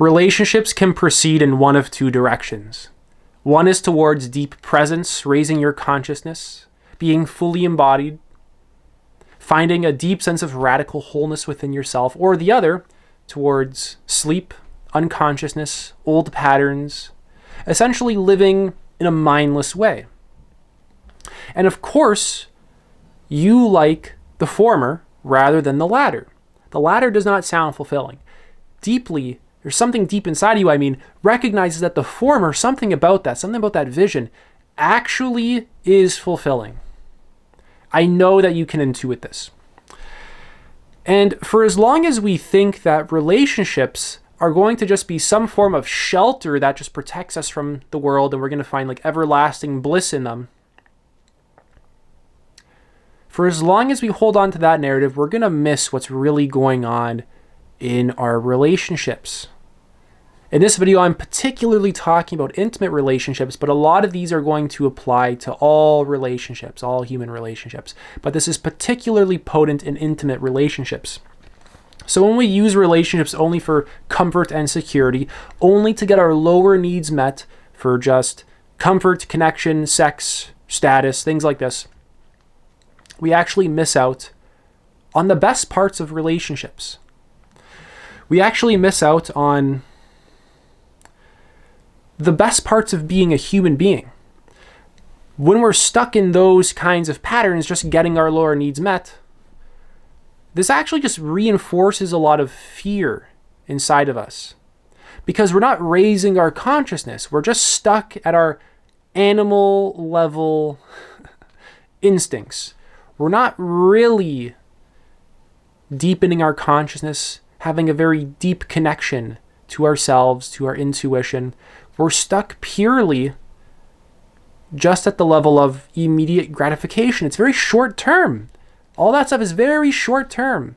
Relationships can proceed in one of two directions. One is towards deep presence, raising your consciousness, being fully embodied, finding a deep sense of radical wholeness within yourself, or the other towards sleep, unconsciousness, old patterns, essentially living in a mindless way. And of course, you like the former rather than the latter. The latter does not sound fulfilling. Deeply, there's something deep inside of you, recognizes that the former, something about that vision, actually is fulfilling. I know that you can intuit this. And for as long as we think that relationships are going to just be some form of shelter that just protects us from the world and we're going to find like everlasting bliss in them, for as long as we hold on to that narrative, we're going to miss what's really going on in our relationships. In this video, I'm particularly talking about intimate relationships, but a lot of these are going to apply to all relationships, all human relationships. But this is particularly potent in intimate relationships. So when we use relationships only for comfort and security, only to get our lower needs met for just comfort, connection, sex, status, things like this, we actually miss out on the best parts of relationships. We actually miss out on the best parts of being a human being. When we're stuck in those kinds of patterns, just getting our lower needs met, this actually just reinforces a lot of fear inside of us because we're not raising our consciousness. We're just stuck at our animal level instincts. We're not really deepening our consciousness, having a very deep connection to ourselves, to our intuition. We're stuck purely just at the level of immediate gratification. It's very short term. All that stuff is very short term.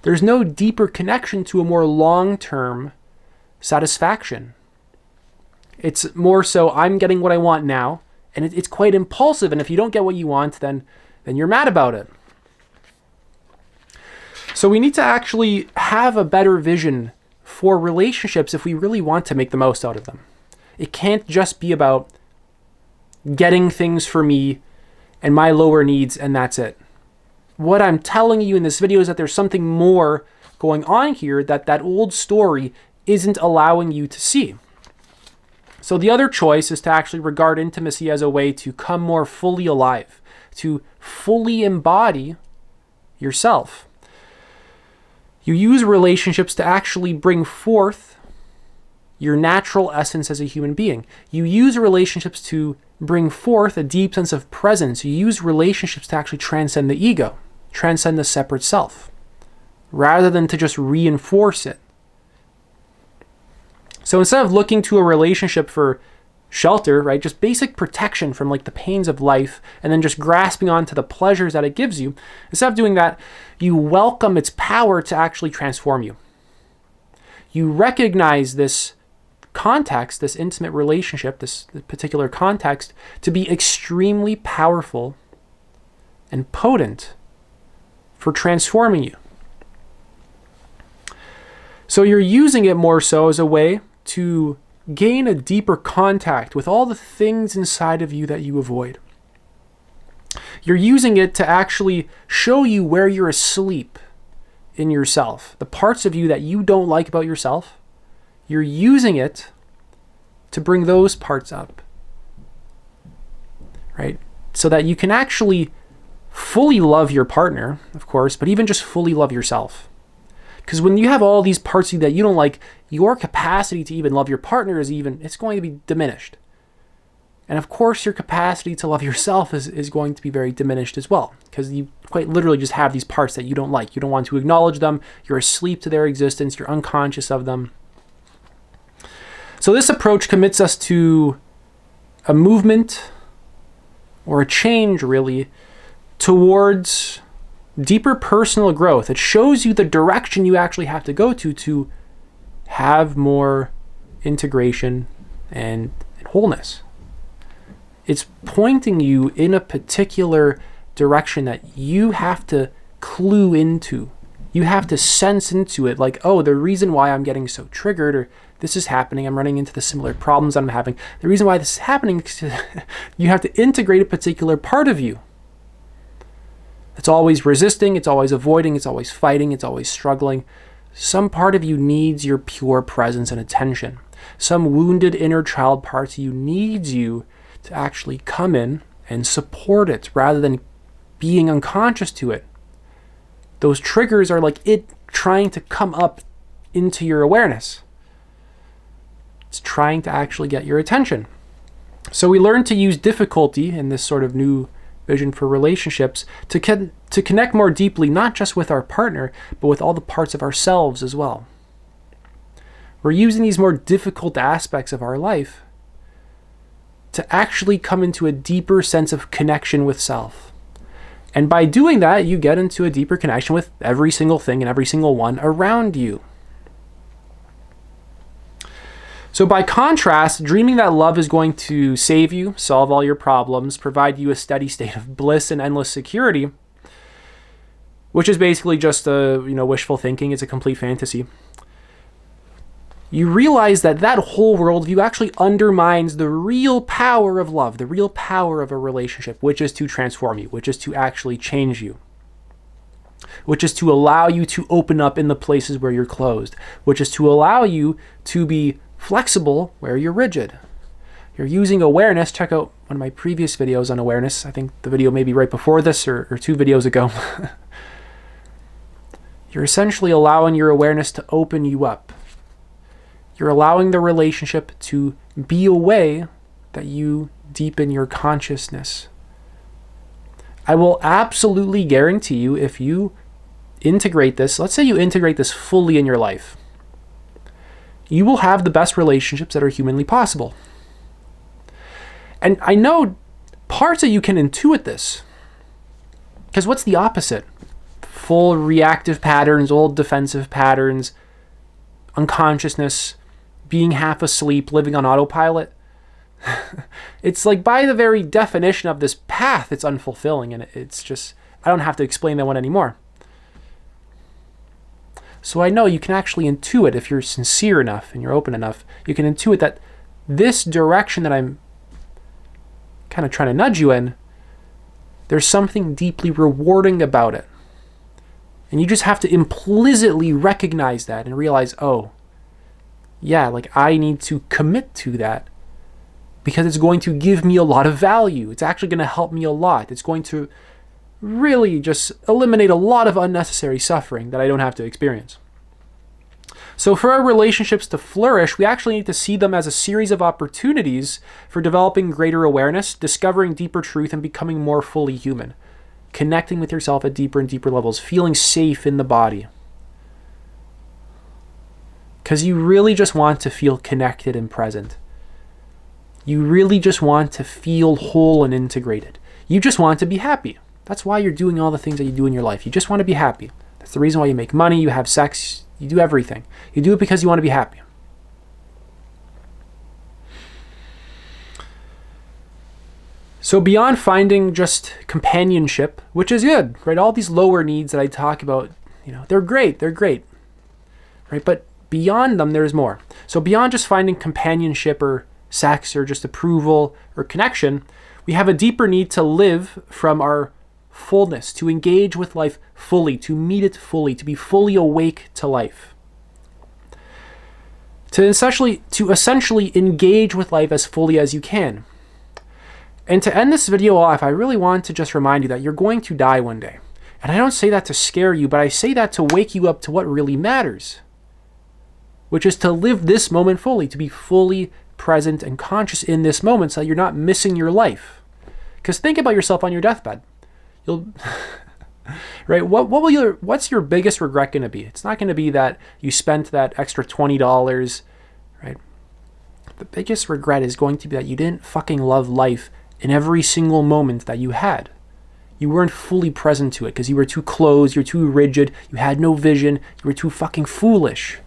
There's no deeper connection to a more long-term satisfaction. It's more so, I'm getting what I want now, and it's quite impulsive, and if you don't get what you want, then you're mad about it. So we need to actually have a better vision for relationships if we really want to make the most out of them. It can't just be about getting things for me and my lower needs, and that's it. What I'm telling you in this video is that there's something more going on here that old story isn't allowing you to see. So the other choice is to actually regard intimacy as a way to come more fully alive, to fully embody yourself. You use relationships to actually bring forth your natural essence as a human being. You use relationships to bring forth a deep sense of presence. You use relationships to actually transcend the ego, transcend the separate self, rather than to just reinforce it. So instead of looking to a relationship for shelter, right, just basic protection from like the pains of life, and then just grasping onto the pleasures that it gives you, instead of doing that, you welcome its power to actually transform you. You recognize this context, this intimate relationship, this particular context, to be extremely powerful and potent for transforming you. So you're using it more so as a way to gain a deeper contact with all the things inside of you that you avoid. You're using it to actually show you where you're asleep in yourself, the parts of you that you don't like about yourself. You're using it to bring those parts up, right? So that you can actually fully love your partner, of course, but even just fully love yourself. Because when you have all these parts of you that you don't like, your capacity to even love your partner it's going to be diminished. And of course, your capacity to love yourself is going to be very diminished as well, because you quite literally just have these parts that you don't like. You don't want to acknowledge them. You're asleep to their existence. You're unconscious of them. So this approach commits us to a movement or a change, really, towards deeper personal growth. It shows you the direction you actually have to go to have more integration and wholeness. It's pointing you in a particular direction that you have to clue into You have to sense into it like, oh, the reason why I'm getting so triggered, or this is happening, I'm running into the similar problems I'm having. The reason why this is happening, you have to integrate a particular part of you. It's always resisting, it's always avoiding, it's always fighting, it's always struggling. Some part of you needs your pure presence and attention. Some wounded inner child part of you needs you to actually come in and support it rather than being unconscious to it. Those triggers are like it trying to come up into your awareness. It's trying to actually get your attention. So we learn to use difficulty in this sort of new vision for relationships to connect more deeply, not just with our partner, but with all the parts of ourselves as well. We're using these more difficult aspects of our life to actually come into a deeper sense of connection with self. And by doing that, you get into a deeper connection with every single thing and every single one around you. So by contrast, dreaming that love is going to save you, solve all your problems, provide you a steady state of bliss and endless security, which is basically just wishful thinking. It's a complete fantasy. You realize that whole worldview actually undermines the real power of love, the real power of a relationship, which is to transform you, which is to actually change you, which is to allow you to open up in the places where you're closed, which is to allow you to be flexible where you're rigid. You're using awareness. Check out one of my previous videos on awareness. I think the video maybe right before this or 2 videos ago. You're essentially allowing your awareness to open you up. You're allowing the relationship to be a way that you deepen your consciousness. I will absolutely guarantee you, if you integrate this, let's say you integrate this fully in your life, you will have the best relationships that are humanly possible. And I know parts of you can intuit this. Because what's the opposite? Full reactive patterns, old defensive patterns, unconsciousness, being half asleep, living on autopilot. It's like by the very definition of this path, it's unfulfilling. And it's just, I don't have to explain that one anymore. So I know you can actually intuit, if you're sincere enough and you're open enough, you can intuit that this direction that I'm kind of trying to nudge you in, there's something deeply rewarding about it. And you just have to implicitly recognize that and realize, oh, yeah, like I need to commit to that because it's going to give me a lot of value. It's actually going to help me a lot. It's going to really just eliminate a lot of unnecessary suffering that I don't have to experience. So for our relationships to flourish, we actually need to see them as a series of opportunities for developing greater awareness, discovering deeper truth, and becoming more fully human. Connecting with yourself at deeper and deeper levels, feeling safe in the body. Because you really just want to feel connected and present. You really just want to feel whole and integrated. You just want to be happy. That's why you're doing all the things that you do in your life. You just want to be happy. That's the reason why you make money, you have sex, you do everything. You do it because you want to be happy. So beyond finding just companionship, which is good, right? All these lower needs that I talk about, they're great, right? But beyond them, there's more. So beyond just finding companionship or sex or just approval or connection, we have a deeper need to live from our fullness, to engage with life fully, to meet it fully, to be fully awake to life. To essentially engage with life as fully as you can. And to end this video off, I really want to just remind you that you're going to die one day. And I don't say that to scare you, but I say that to wake you up to what really matters, which is to live this moment fully, to be fully present and conscious in this moment so that you're not missing your life. Because think about yourself on your deathbed. Right? What's your biggest regret going to be? It's not going to be that you spent that extra $20, right? The biggest regret is going to be that you didn't fucking love life in every single moment that you had. You weren't fully present to it because you were too closed, you're too rigid, you had no vision, you were too fucking foolish.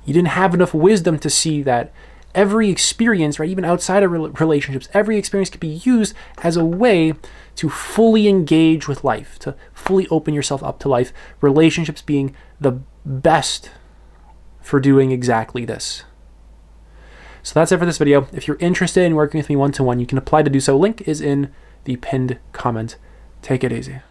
You didn't have enough wisdom to see that every experience, right, even outside of relationships, every experience can be used as a way to fully engage with life, to fully open yourself up to life. Relationships being the best for doing exactly this. So that's it for this video. If you're interested in working with me one-to-one, you can apply to do so. Link is in the pinned comment. Take it easy.